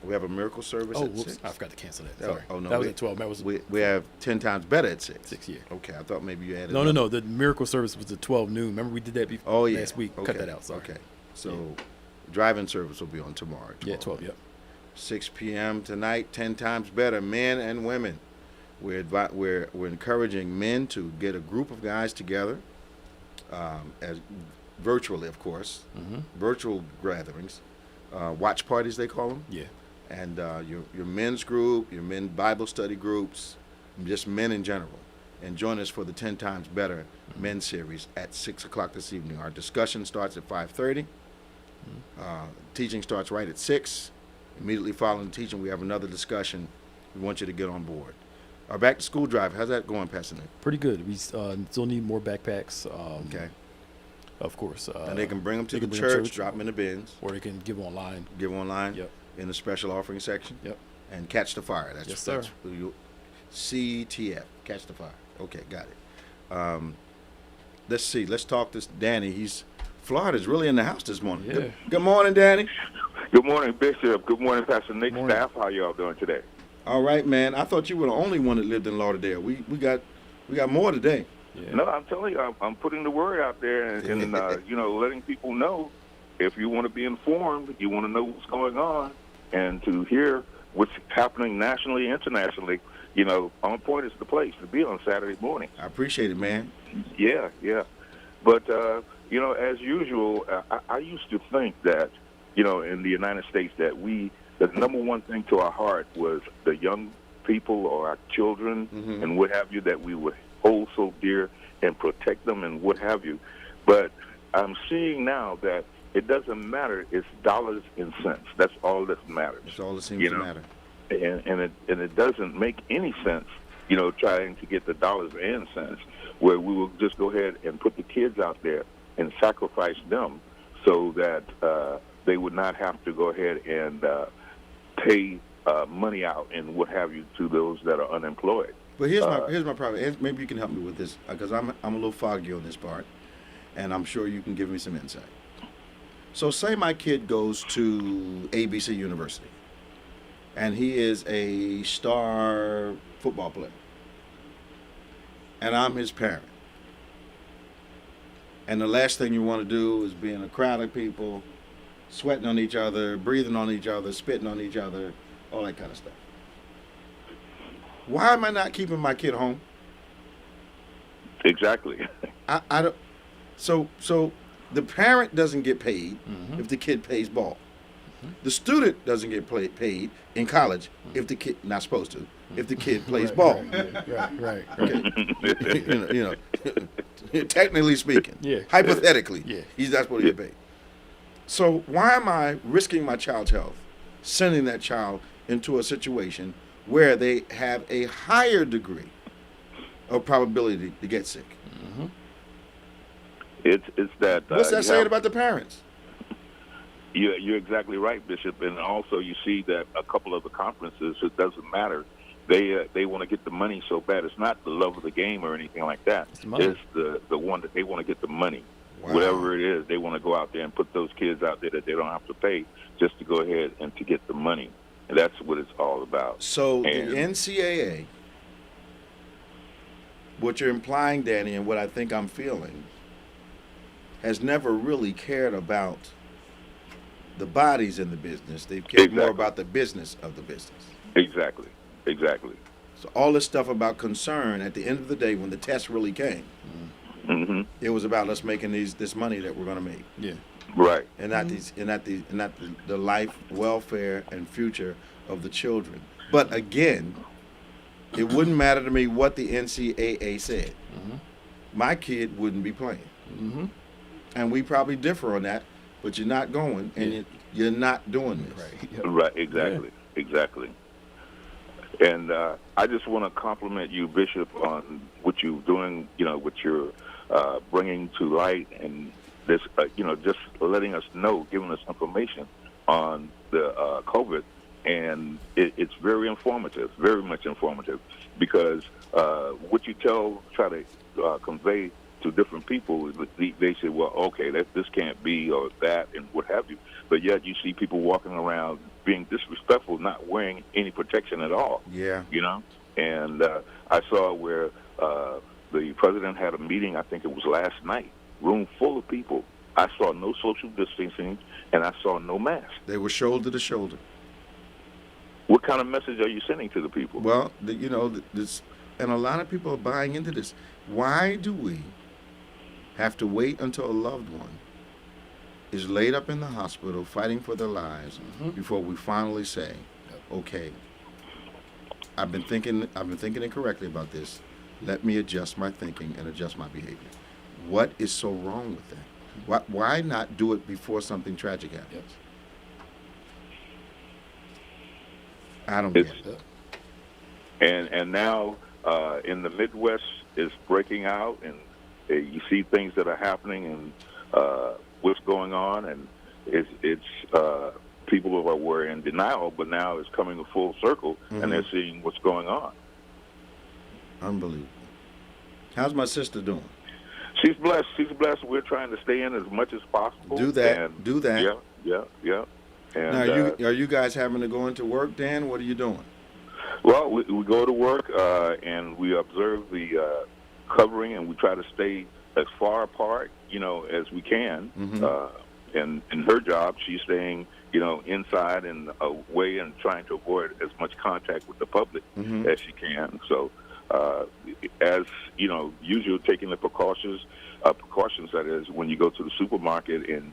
We have a miracle service at 6. I forgot to cancel that. Sorry. Oh, no. That was at 12. That was we have 10 times better at 6. 6, yeah. Okay, I thought maybe you added No. The miracle service was at 12 noon. Remember we did that before last week? Okay. Cut that out. Sorry. Okay. So driving service will be on tomorrow at 12. Yeah, 12, yep. 6 p.m. tonight, 10 times better, men and women. We're encouraging men to get a group of guys together, as virtually, of course, virtual gatherings, watch parties they call them. Yeah. And your men's group, your men Bible study groups, just men in general, and join us for the 10 times better men's series at 6 o'clock this evening. Our discussion starts at 5:30. Teaching starts right at 6. Immediately following the teaching, we have another discussion. We want you to get on board. Our back to school drive, how's that going, Pastor Nick? Pretty good. We still need more backpacks. Okay. Of course. And they can bring them to the bring church, drop them in the bins. Or they can give online. Give online. Yep. In the special offering section. Yep. And catch the fire. That's, yes, sir. That's CTF. Catch the fire. Okay, got it. Let's see. Let's talk to Danny. Florida's really in the house this morning. Yeah. Good morning, Danny. Good morning, Bishop. Good morning, Pastor Nick. Morning. Staff. How y'all doing today? All right, man. I thought you were the only one that lived in Lauderdale. We got more today. Yeah. No, I'm telling you, I'm putting the word out there and letting people know if you want to be informed, you want to know what's going on, and to hear what's happening nationally, internationally. On Point is the place to be on Saturday morning. I appreciate it, man. Yeah. But, as usual, I used to think that, in the United States that the number one thing to our heart was the young people or our children and what have you, that we would hold so dear and protect them and what have you. But I'm seeing now that it doesn't matter. It's dollars and cents. That's all that matters. That's all that seems to matter. And it doesn't make any sense, trying to get the dollars and cents where we will just go ahead and put the kids out there and sacrifice them so that they would not have to go ahead and pay money out and what have you to those that are unemployed. But here's my problem. Maybe you can help me with this because I'm a little foggy on this part, and I'm sure you can give me some insight. So say my kid goes to ABC University, and he is a star football player, and I'm his parent. And the last thing you want to do is be in a crowd of people, sweating on each other, breathing on each other, spitting on each other, all that kind of stuff. Why am I not keeping my kid home? Exactly. I don't. So the parent doesn't get paid if the kid plays ball. The student doesn't get paid in college if the kid not supposed to if the kid plays ball. Right. Okay. Technically speaking, hypothetically, he's not supposed to get paid. So why am I risking my child's health, sending that child into a situation where they have a higher degree of probability to get sick? It's that. What's that saying about the parents? You're exactly right, Bishop. And also, you see that a couple of the conferences, it doesn't matter. They want to get the money so bad. It's not the love of the game or anything like that. It's the one that they want to get the money. Wow. Whatever it is, they want to go out there and put those kids out there that they don't have to pay just to go ahead and to get the money. And that's what it's all about. So the NCAA, what you're implying, Danny, and what I think I'm feeling, has never really cared about the bodies in the business. They've cared more about the business of the business. Exactly. So all this stuff about concern, at the end of the day, when the test really came, it was about us making this money that we're going to make. Yeah. Right. And not the life, welfare, and future of the children. But again, it wouldn't matter to me what the NCAA said. My kid wouldn't be playing. And we probably differ on that, but you're not going, and you're not doing this. Right, exactly. And I just want to compliment you, Bishop, on what you're doing, what you're bringing to light, and this, just letting us know, giving us information on the COVID. And it's very informative, very much informative, because what you try to convey to different people, they say, well, okay, this can't be, or that, and what have you. But yet you see people walking around being disrespectful, not wearing any protection at all. Yeah. And I saw where the president had a meeting, I think it was last night, room full of people. I saw no social distancing, and I saw no mask. They were shoulder to shoulder. What kind of message are you sending to the people? Well, this, and a lot of people are buying into this. Why do we have to wait until a loved one is laid up in the hospital fighting for their lives before we finally say, okay, I've been thinking incorrectly about this. Let me adjust my thinking and adjust my behavior. What is so wrong with that? Why not do it before something tragic happens? I don't get it. And now in the Midwest is breaking out, and you see things that are happening and what's going on, and it's people were in denial, but now it's coming to full circle, and they're seeing what's going on. Unbelievable. How's my sister doing? She's blessed. She's blessed. We're trying to stay in as much as possible. Do that. Yeah. And now, are you guys having to go into work, Dan? What are you doing? Well, we go to work and we observe the covering, and we try to stay as far apart, as we can. And in her job, she's staying, inside and away and trying to avoid as much contact with the public as she can. So, as usual, taking the precautions that is when you go to the supermarket and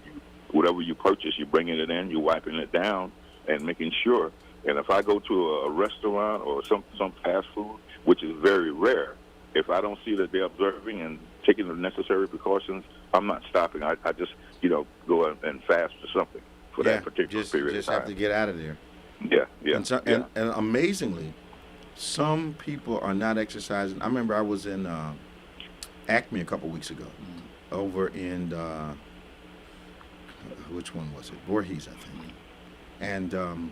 whatever you purchase, you're bringing it in, you're wiping it down, and making sure. And if I go to a restaurant or some fast food, which is very rare, if I don't see that they're observing and taking the necessary precautions, I'm not stopping. I just, go and fast or something for that particular period of time. Just have to get out of there. Yeah. And amazingly, some people are not exercising. I remember I was in Acme a couple weeks ago, over in, which one was it? Voorhees, I think. And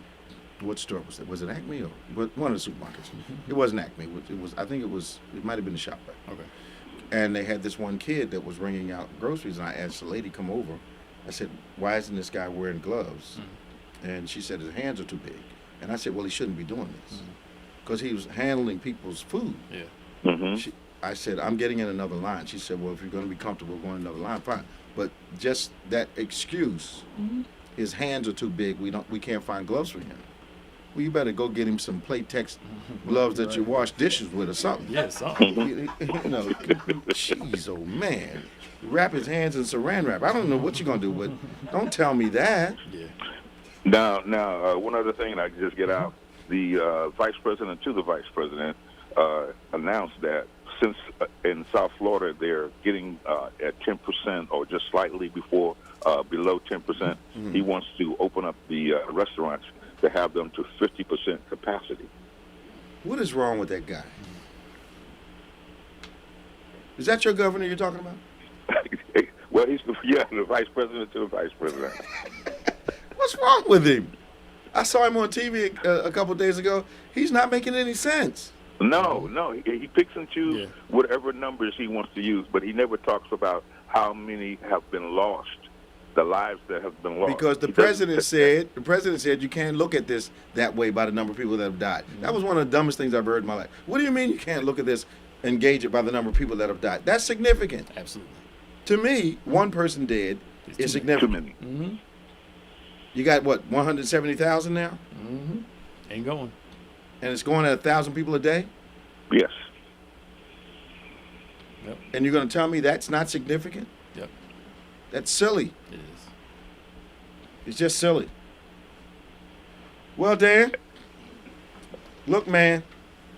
what store was it? Was it Acme or one of the supermarkets? It wasn't Acme. It was. I think it was. It might have been the ShopRite. Okay. And they had this one kid that was bringing out groceries, and I asked the lady come over. I said, "Why isn't this guy wearing gloves?" And she said his hands are too big. And I said, "Well, he shouldn't be doing this because he was handling people's food." Yeah. I said, "I'm getting in another line." She said, "Well, if you're going to be comfortable going another line, fine." But just that excuse, his hands are too big. We can't find gloves for him. Well, you better go get him some Playtex gloves that you wash dishes with or something. Yeah, something. Jeez, oh man. Wrap his hands in saran wrap. I don't know what you're going to do, but don't tell me that. Yeah. Now, one other thing I can just get out. The vice president to the vice president announced that since in South Florida they're getting at 10% or just slightly below 10%, he wants to open up the restaurants to have them to 50% capacity. What is wrong with that guy? Is that your governor you're talking about? Well, he's the vice president to the vice president. What's wrong with him? I saw him on TV a couple of days ago. He's not making any sense. No, he picks and chooses whatever numbers he wants to use, but he never talks about how many have been lost, the lives that have been lost. Because the president said you can't look at this that way by the number of people that have died. That was one of the dumbest things I've heard in my life. What do you mean you can't look at this and gauge it by the number of people that have died? That's significant. Absolutely. To me, one person dead is significant. Too many. You got what, 170,000 now? Ain't going. And it's going at 1,000 people a day? Yes. Yep. And you're going to tell me that's not significant? Yep. That's silly. It is. It's just silly. Well, Dan, look, man,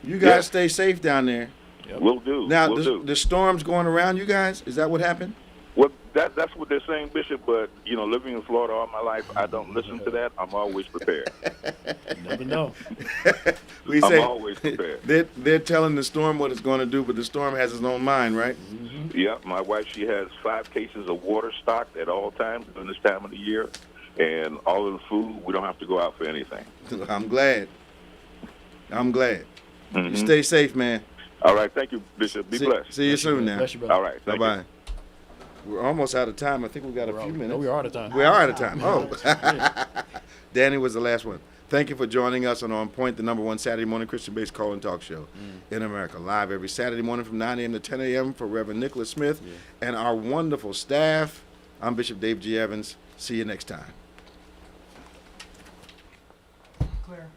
you guys stay safe down there. Yep. Will do. Now, the storm's going around you guys? Is that what happened? Well, that's what they're saying, Bishop, but, living in Florida all my life, I don't listen to that. I'm always prepared. You never know. I'm always prepared. They're telling the storm what it's going to do, but the storm has its own mind, right? Yeah, my wife, she has 5 cases of water stocked at all times during this time of the year, and all of the food, we don't have to go out for anything. I'm glad. You stay safe, man. All right, thank you, Bishop. Be blessed. See you soon now. Bless you, brother. All right, thank Bye-bye. you. We're almost out of time. I think we got a few minutes. No, we are out of time. We are out of time. Oh. Danny was the last one. Thank you for joining us on Point, the #1 Saturday morning Christian-based call-in talk show in America. Live every Saturday morning from 9 a.m. to 10 a.m. for Reverend Nicholas Smith and our wonderful staff. I'm Bishop Dave G. Evans. See you next time. Claire.